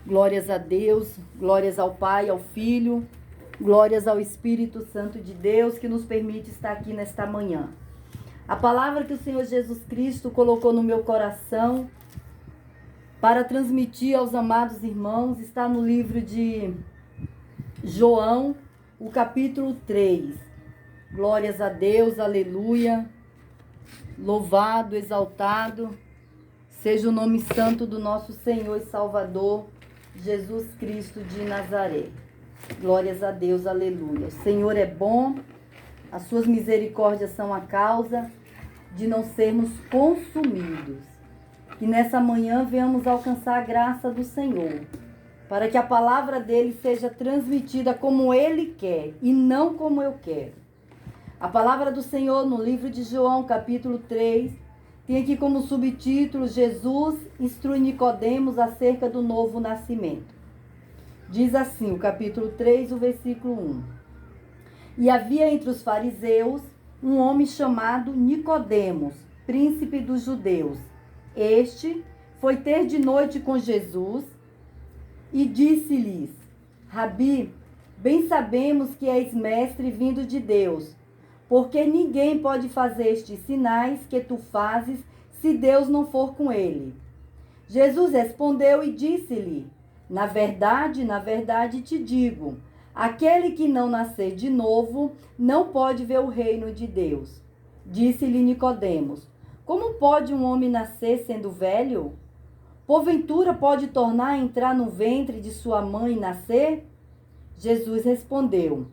Glórias a Deus, glórias ao Pai, ao Filho, glórias ao Espírito Santo de Deus que nos permite estar aqui nesta manhã. A palavra que o Senhor Jesus Cristo colocou no meu coração para transmitir aos amados irmãos está no livro de João, o capítulo 3. Glórias a Deus, aleluia, louvado, exaltado seja o nome santo do nosso Senhor e Salvador, Jesus Cristo de Nazaré. Glórias a Deus, aleluia. O Senhor é bom, as suas misericórdias são a causa de não sermos consumidos. Que nessa manhã venhamos alcançar a graça do Senhor, para que a palavra dele seja transmitida como ele quer e não como eu quero. A palavra do Senhor no livro de João, capítulo 3, tem aqui como subtítulo: Jesus instrui Nicodemos acerca do novo nascimento. Diz assim, o capítulo 3, o versículo 1. E havia entre os fariseus um homem chamado Nicodemos, príncipe dos judeus. Este foi ter de noite com Jesus e disse-lhes: Rabi, bem sabemos que és mestre vindo de Deus, porque ninguém pode fazer estes sinais que tu fazes se Deus não for com ele. Jesus respondeu e disse-lhe: na verdade te digo, aquele que não nascer de novo não pode ver o reino de Deus. Disse-lhe Nicodemos: como pode um homem nascer sendo velho? Porventura pode tornar a entrar no ventre de sua mãe e nascer? Jesus respondeu: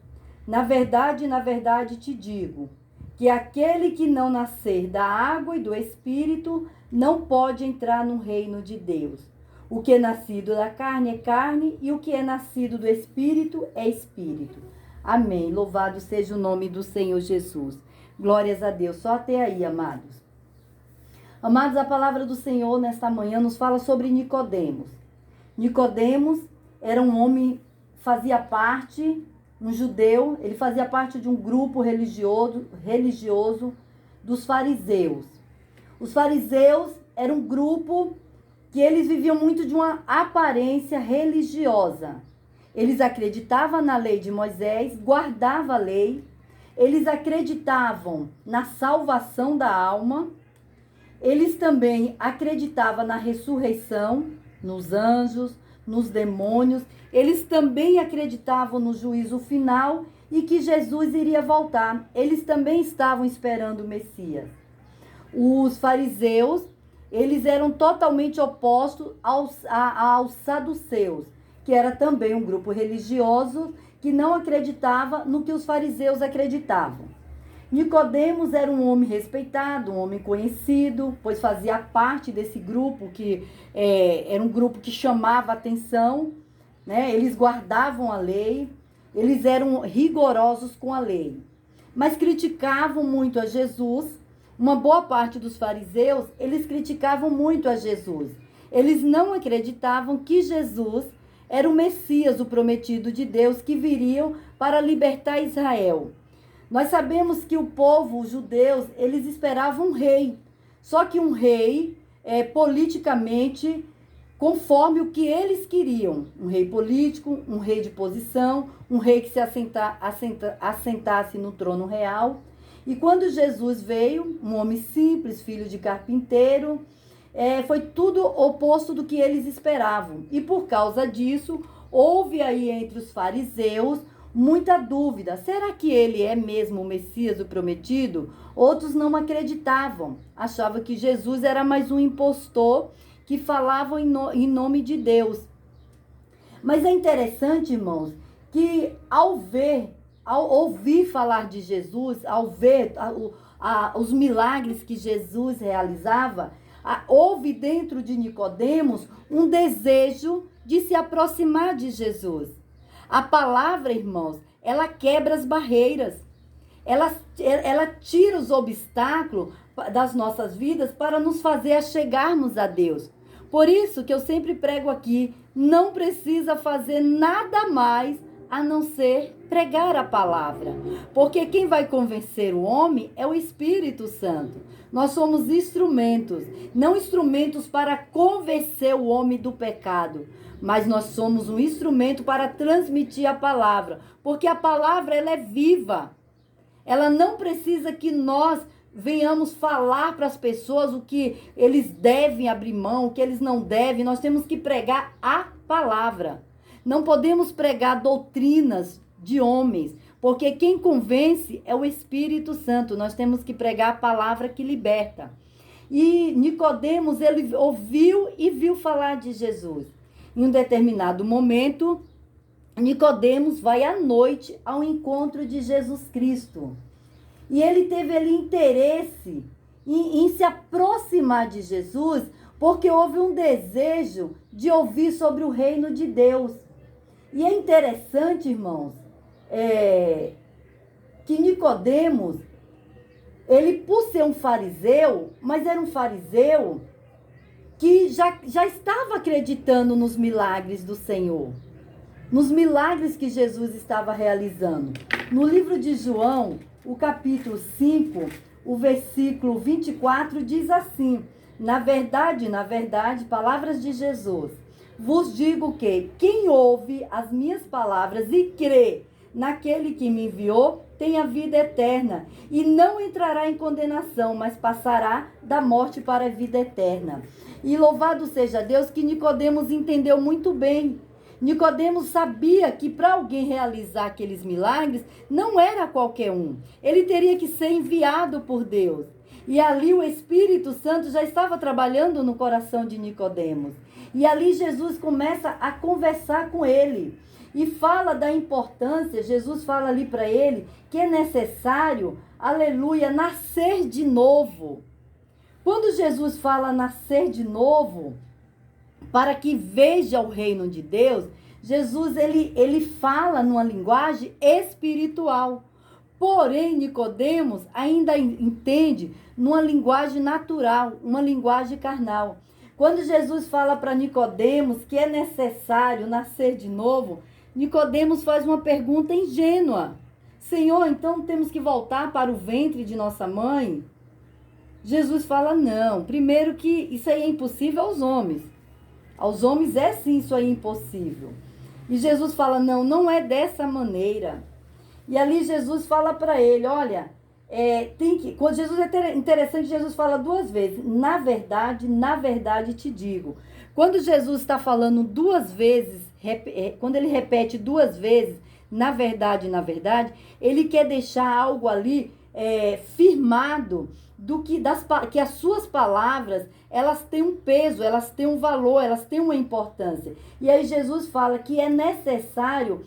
na verdade te digo, que aquele que não nascer da água e do Espírito não pode entrar no reino de Deus. O que é nascido da carne é carne, e o que é nascido do Espírito é Espírito. Amém. Louvado seja o nome do Senhor Jesus. Glórias a Deus. Só até aí, amados. Amados, a palavra do Senhor nesta manhã nos fala sobre Nicodemos. Nicodemos era um homem, fazia parte, um judeu, ele fazia parte de um grupo religioso dos fariseus. Os fariseus eram um grupo que eles viviam muito de uma aparência religiosa. Eles acreditavam na lei de Moisés, guardavam a lei, eles acreditavam na salvação da alma, eles também acreditavam na ressurreição, nos anjos, nos demônios. Eles também acreditavam no juízo final e que Jesus iria voltar. Eles também estavam esperando o Messias. Os fariseus, eles eram totalmente opostos aos saduceus, que era também um grupo religioso que não acreditava no que os fariseus acreditavam. Nicodemos era um homem respeitado, um homem conhecido, pois fazia parte desse grupo que era um grupo que chamava atenção, né? Eles guardavam a lei, eles eram rigorosos com a lei, mas criticavam muito a Jesus. Uma boa parte dos fariseus, eles criticavam muito a Jesus. Eles não acreditavam que Jesus era o Messias, o prometido de Deus, que viriam para libertar Israel. Nós sabemos que o povo, os judeus, eles esperavam um rei. Só que um rei, politicamente, conforme o que eles queriam. Um rei político, um rei de posição, um rei que se assentasse no trono real. E quando Jesus veio, um homem simples, filho de carpinteiro, foi tudo oposto do que eles esperavam. E por causa disso, houve aí entre os fariseus muita dúvida. Será que ele é mesmo o Messias, o prometido? Outros não acreditavam. Achavam que Jesus era mais um impostor que falava em nome de Deus. Mas é interessante, irmãos, que ao ouvir falar de Jesus, ao ver os milagres que Jesus realizava, houve dentro de Nicodemos um desejo de se aproximar de Jesus. A palavra, irmãos, ela quebra as barreiras. Ela tira os obstáculos das nossas vidas para nos fazer achegarmos a Deus. Por isso que eu sempre prego aqui, não precisa fazer nada mais a não ser pregar a palavra. Porque quem vai convencer o homem é o Espírito Santo. Nós somos instrumentos, não instrumentos para convencer o homem do pecado, mas nós somos um instrumento para transmitir a palavra, porque a palavra ela é viva. Ela não precisa que nós venhamos falar para as pessoas o que eles devem abrir mão, o que eles não devem. Nós temos que pregar a palavra. Não podemos pregar doutrinas de homens, porque quem convence é o Espírito Santo. Nós temos que pregar a palavra que liberta. E Nicodemos, ele ouviu e viu falar de Jesus. Em um determinado momento, Nicodemos vai à noite ao encontro de Jesus Cristo. E ele teve ali interesse em se aproximar de Jesus, porque houve um desejo de ouvir sobre o reino de Deus. E é interessante, irmãos, que Nicodemos, ele por ser um fariseu, mas era um fariseu que já estava acreditando nos milagres do Senhor, nos milagres que Jesus estava realizando. No livro de João, o capítulo 5, o versículo 24 diz assim: na verdade, palavras de Jesus, vos digo que quem ouve as minhas palavras e crê naquele que me enviou, tem a vida eterna e não entrará em condenação, mas passará da morte para a vida eterna. E louvado seja Deus que Nicodemos entendeu muito bem. Nicodemos sabia que para alguém realizar aqueles milagres, não era qualquer um. Ele teria que ser enviado por Deus. E ali o Espírito Santo já estava trabalhando no coração de Nicodemos. E ali Jesus começa a conversar com ele. E fala da importância, Jesus fala ali para ele, que é necessário, aleluia, nascer de novo. Quando Jesus fala nascer de novo, para que veja o reino de Deus, Jesus ele fala numa linguagem espiritual. Porém, Nicodemos ainda entende numa linguagem natural, uma linguagem carnal. Quando Jesus fala para Nicodemos que é necessário nascer de novo, Nicodemos faz uma pergunta ingênua. Senhor, então temos que voltar para o ventre de nossa mãe? Jesus fala, não. Primeiro que isso aí é impossível aos homens. Aos homens é sim isso aí impossível. E Jesus fala, não é dessa maneira. E ali Jesus fala para ele, olha, quando Jesus é interessante, Jesus fala duas vezes, na verdade te digo. Quando Jesus está falando duas vezes, quando ele repete duas vezes, na verdade, ele quer deixar algo ali firmado que as suas palavras, elas têm um peso, elas têm um valor, elas têm uma importância. E aí Jesus fala que é necessário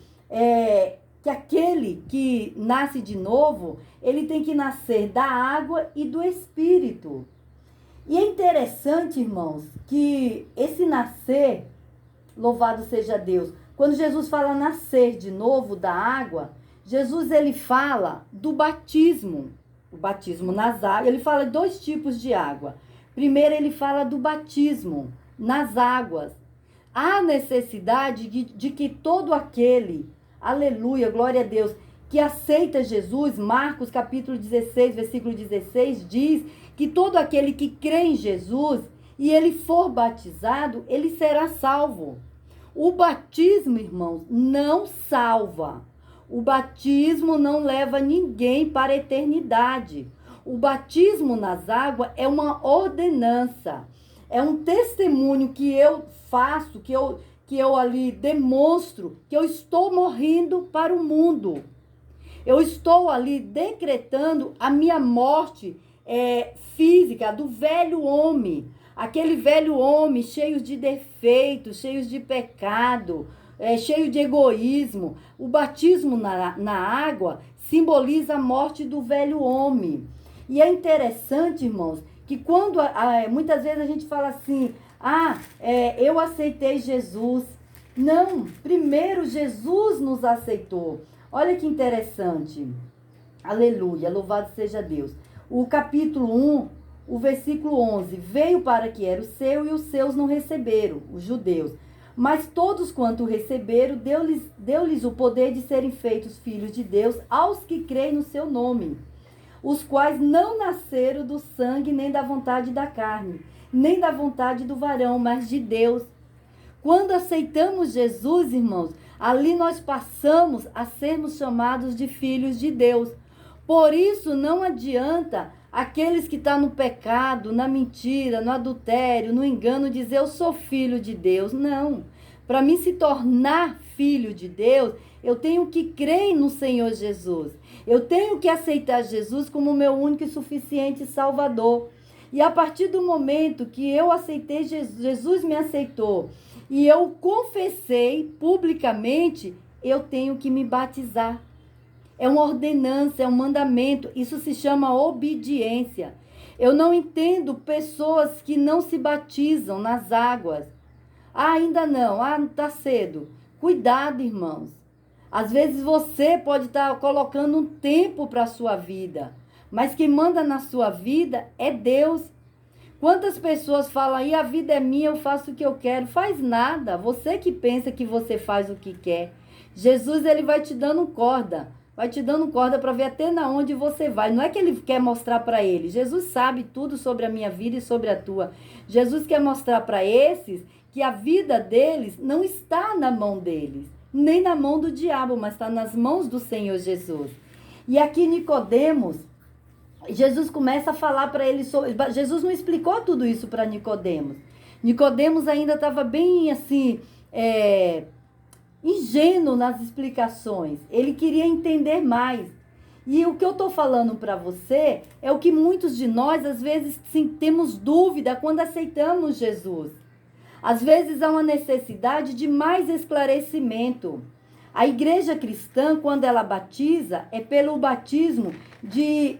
que aquele que nasce de novo, ele tem que nascer da água e do Espírito. E é interessante, irmãos, que esse nascer, louvado seja Deus, quando Jesus fala nascer de novo da água, Jesus ele fala do batismo. O batismo nas águas, ele fala de dois tipos de água. Primeiro, ele fala do batismo nas águas. Há necessidade de que todo aquele, aleluia, glória a Deus, que aceita Jesus, Marcos capítulo 16, versículo 16, diz que todo aquele que crê em Jesus e ele for batizado, ele será salvo. O batismo, irmãos, não salva. O batismo não leva ninguém para a eternidade. O batismo nas águas é uma ordenança. É um testemunho que eu faço, que eu ali demonstro que eu estou morrendo para o mundo. Eu estou ali decretando a minha morte física do velho homem. Aquele velho homem cheio de defeitos, cheio de pecado, cheio de egoísmo. O batismo na água simboliza a morte do velho homem. E é interessante, irmãos, que quando muitas vezes a gente fala assim, eu aceitei Jesus. Não, primeiro Jesus nos aceitou. Olha que interessante. Aleluia, louvado seja Deus. O capítulo 1, o versículo 11. Veio para que era o seu e os seus não receberam, os judeus. Mas todos quanto o receberam, deu-lhes o poder de serem feitos filhos de Deus aos que creem no seu nome, os quais não nasceram do sangue, nem da vontade da carne, nem da vontade do varão, mas de Deus. Quando aceitamos Jesus, irmãos, ali nós passamos a sermos chamados de filhos de Deus. Por isso não adianta aqueles que estão no pecado, na mentira, no adultério, no engano, dizer eu sou filho de Deus. Não. Para mim se tornar filho de Deus, eu tenho que crer no Senhor Jesus. Eu tenho que aceitar Jesus como meu único e suficiente Salvador. E a partir do momento que eu aceitei Jesus, Jesus me aceitou, e eu confessei publicamente, eu tenho que me batizar. É uma ordenança, é um mandamento. Isso se chama obediência. Eu não entendo pessoas que não se batizam nas águas. Ah, ainda não. Ah, está cedo. Cuidado, irmãos. Às vezes você pode estar colocando um tempo para a sua vida, mas quem manda na sua vida é Deus. Quantas pessoas falam aí, a vida é minha, eu faço o que eu quero. Faz nada. Você que pensa que você faz o que quer. Jesus, ele vai te dando corda. Vai te dando corda para ver até na onde você vai. Não é que ele quer mostrar para ele. Jesus sabe tudo sobre a minha vida e sobre a tua. Jesus quer mostrar para esses que a vida deles não está na mão deles, nem na mão do diabo, mas está nas mãos do Senhor Jesus. E aqui Nicodemos, Jesus começa a falar para ele sobre... Jesus não explicou tudo isso para Nicodemos. Nicodemos ainda estava bem assim... ingênuo nas explicações. Ele queria entender mais. E o que eu estou falando para você é o que muitos de nós, às vezes, sim, temos dúvida quando aceitamos Jesus. Às vezes há uma necessidade de mais esclarecimento. A igreja cristã, quando ela batiza, é pelo batismo de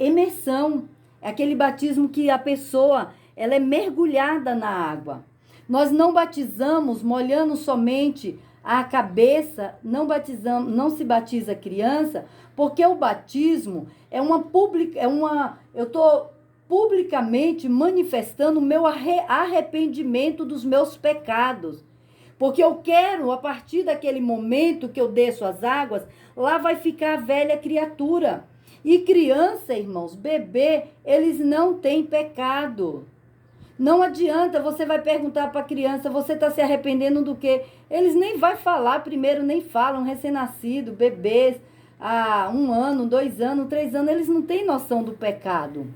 imersão. É aquele batismo que a pessoa ela é mergulhada na água. Nós não batizamos molhando somente a cabeça, não se batiza criança, porque o batismo eu estou publicamente manifestando o meu arrependimento dos meus pecados. Porque eu quero, a partir daquele momento que eu desço as águas, lá vai ficar a velha criatura. E criança, irmãos, bebê, eles não têm pecado. Não adianta, você vai perguntar para a criança, você está se arrependendo do quê? Eles nem vão falar primeiro, nem falam, recém-nascido, bebês, há 1 ano, 2 anos, 3 anos, eles não têm noção do pecado.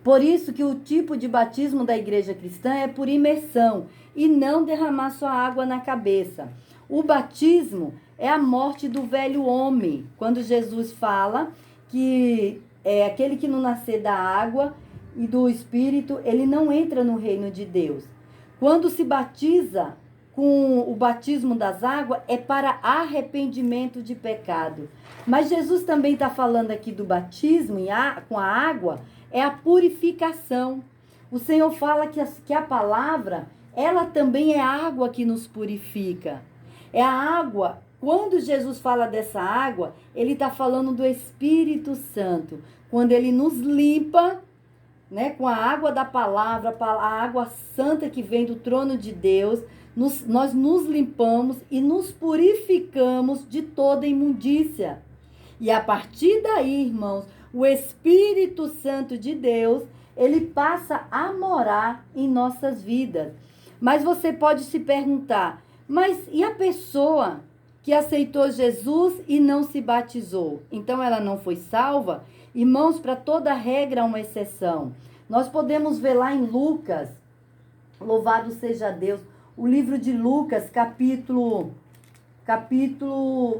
Por isso que o tipo de batismo da igreja cristã é por imersão e não derramar sua água na cabeça. O batismo é a morte do velho homem. Quando Jesus fala que aquele que não nascer da água e do Espírito, ele não entra no reino de Deus. Quando se batiza com o batismo das águas, é para arrependimento de pecado. Mas Jesus também está falando aqui do batismo com a água, é a purificação. O Senhor fala que a palavra, ela também é água que nos purifica. É a água, quando Jesus fala dessa água, ele está falando do Espírito Santo. Quando ele nos limpa, né, com a água da palavra, a água santa que vem do trono de Deus, nós nos limpamos e nos purificamos de toda imundícia. E a partir daí, irmãos, o Espírito Santo de Deus, ele passa a morar em nossas vidas. Mas você pode se perguntar, mas e a pessoa que aceitou Jesus e não se batizou? Então ela não foi salva? Irmãos, para toda regra há uma exceção. Nós podemos ver lá em Lucas, louvado seja Deus, o livro de Lucas, capítulo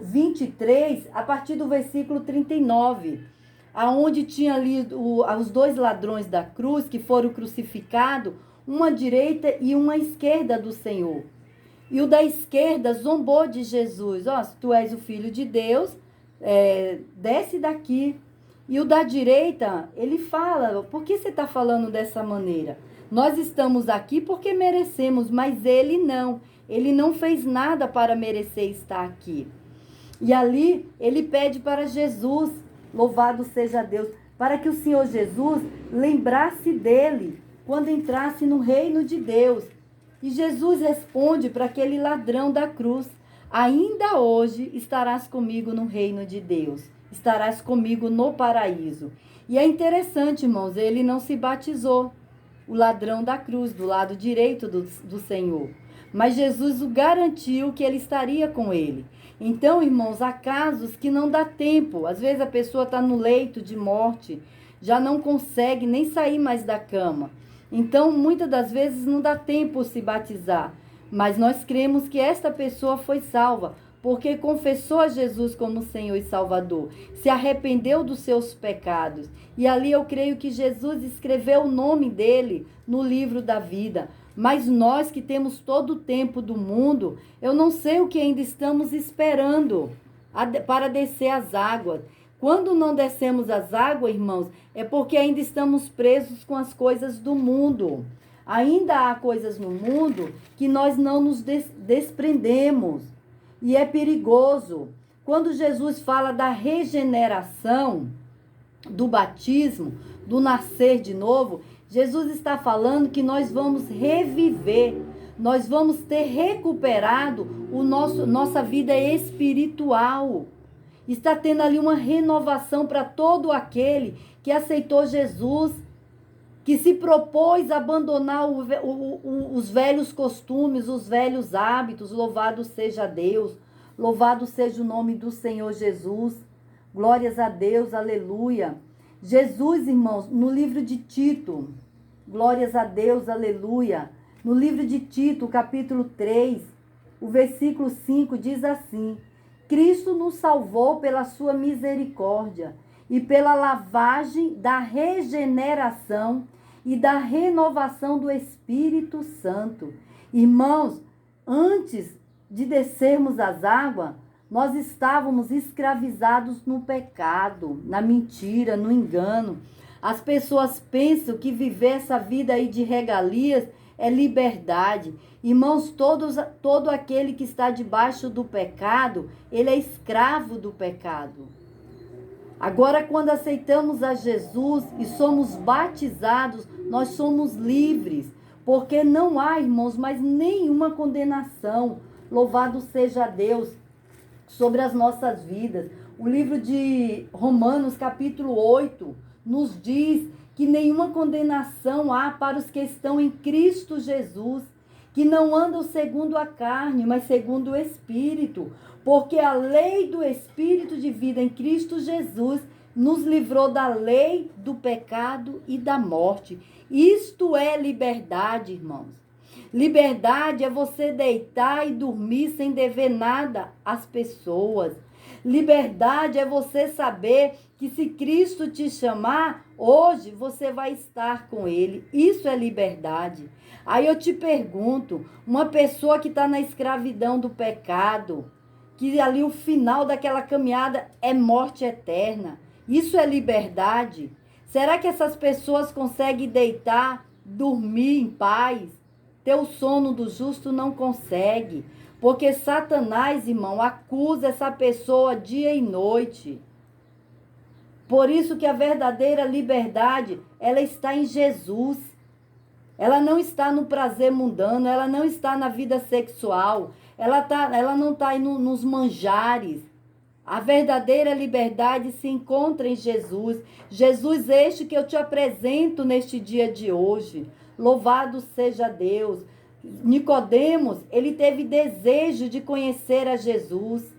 23, a partir do versículo 39, aonde tinha ali os 2 ladrões da cruz que foram crucificados, uma à direita e uma à esquerda do Senhor. E o da esquerda zombou de Jesus. Ó, se tu és o Filho de Deus, desce daqui. E o da direita, ele fala, por que você está falando dessa maneira? Nós estamos aqui porque merecemos, mas ele não. Ele não fez nada para merecer estar aqui. E ali, ele pede para Jesus, louvado seja Deus, para que o Senhor Jesus lembrasse dele quando entrasse no reino de Deus. E Jesus responde para aquele ladrão da cruz: ainda hoje estarás comigo no reino de Deus, estarás comigo no paraíso. E é interessante, irmãos, ele não se batizou, o ladrão da cruz, do lado direito do Senhor. Mas Jesus o garantiu que ele estaria com ele. Então, irmãos, há casos que não dá tempo. Às vezes a pessoa está no leito de morte, já não consegue nem sair mais da cama. Então, muitas das vezes não dá tempo se batizar. Mas nós cremos que esta pessoa foi salva, porque confessou a Jesus como Senhor e Salvador, se arrependeu dos seus pecados. E ali eu creio que Jesus escreveu o nome dele no livro da vida. Mas nós que temos todo o tempo do mundo, eu não sei o que ainda estamos esperando para descer as águas. Quando não descemos as águas, irmãos, é porque ainda estamos presos com as coisas do mundo. Ainda há coisas no mundo que nós não nos desprendemos. E é perigoso. Quando Jesus fala da regeneração, do batismo, do nascer de novo, Jesus está falando que nós vamos reviver, nós vamos ter recuperado nossa vida espiritual. Está tendo ali uma renovação para todo aquele que aceitou Jesus, que se propôs a abandonar os velhos costumes, os velhos hábitos. Louvado seja Deus, louvado seja o nome do Senhor Jesus. Glórias a Deus, aleluia. Jesus, irmãos, no livro de Tito, glórias a Deus, aleluia. No livro de Tito, capítulo 3, o versículo 5 diz assim: Cristo nos salvou pela sua misericórdia e pela lavagem da regeneração e da renovação do Espírito Santo. Irmãos, antes de descermos as águas, nós estávamos escravizados no pecado, na mentira, no engano. As pessoas pensam que viver essa vida aí de regalias é liberdade. Irmãos, todo aquele que está debaixo do pecado, ele é escravo do pecado. Agora, quando aceitamos a Jesus e somos batizados, nós somos livres, porque não há, irmãos, mais nenhuma condenação. Louvado seja Deus sobre as nossas vidas. O livro de Romanos, capítulo 8, nos diz que nenhuma condenação há para os que estão em Cristo Jesus, que não andam segundo a carne, mas segundo o Espírito, porque a lei do Espírito de vida em Cristo Jesus nos livrou da lei do pecado e da morte. Isto é liberdade, irmãos. Liberdade é você deitar e dormir sem dever nada às pessoas. Liberdade é você saber que se Cristo te chamar, hoje você vai estar com Ele. Isso é liberdade. Aí eu te pergunto, uma pessoa que está na escravidão do pecado, que ali o final daquela caminhada é morte eterna, isso é liberdade? Será que essas pessoas conseguem deitar, dormir em paz? Ter o sono do justo? Não consegue. Porque Satanás, irmão, acusa essa pessoa dia e noite. Por isso que a verdadeira liberdade, ela está em Jesus. Ela não está no prazer mundano, ela não está na vida sexual, ela não está aí nos manjares. A verdadeira liberdade se encontra em Jesus. Jesus este que eu te apresento neste dia de hoje. Louvado seja Deus. Nicodemos, ele teve desejo de conhecer a Jesus.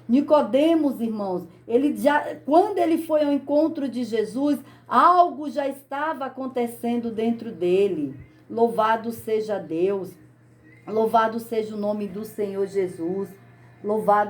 Nicodemos, irmãos, quando ele foi ao encontro de Jesus, algo já estava acontecendo dentro dele. Louvado seja Deus. Louvado seja o nome do Senhor Jesus. Louvado